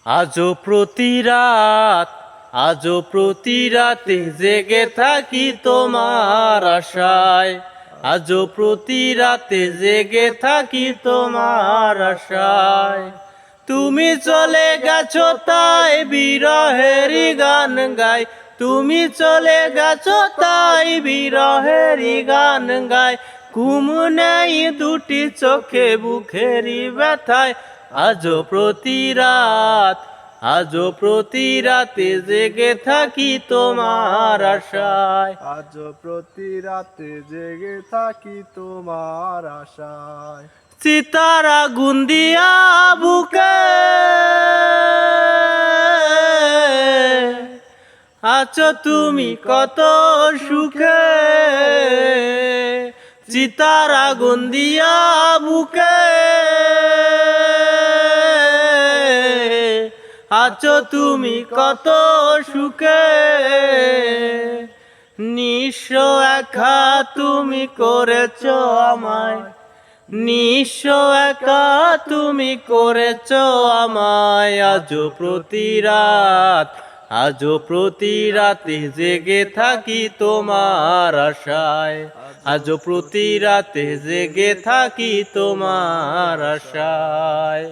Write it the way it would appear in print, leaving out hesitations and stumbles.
আজও প্রতি রাতে জেগে থাকি তোমার আশায়। আজও প্রতি রাতে জেগে থাকি তোমার আশায়। তুমি চলে গেছো তাই বিরহেরই গান গাই। তুমি চলে গেছো তাই বিরহেরই গান গাই। ঘুম নেই দুটি চোখে বুকেরই ব্যথায়। আজও প্রতি রাতে জেগে থাকি তোমার আশায়। আজও প্রতি রাতে জেগে থাকি তোমার আশায়। চিতার আগুন দিয়া বুকে আছো তুমি কত সুখে। চিতার আগুন দিয়া বুকে আছো তুমি কত সুখে। নিঃস্ব একা তুমি করেছো আমায়। নিঃস্ব একা তুমি করেছো আমায়। আজও প্রতি রাতে জেগে থাকি তোমার আশায়। আজও প্রতি রাতে জেগে থাকি তোমার আশায়।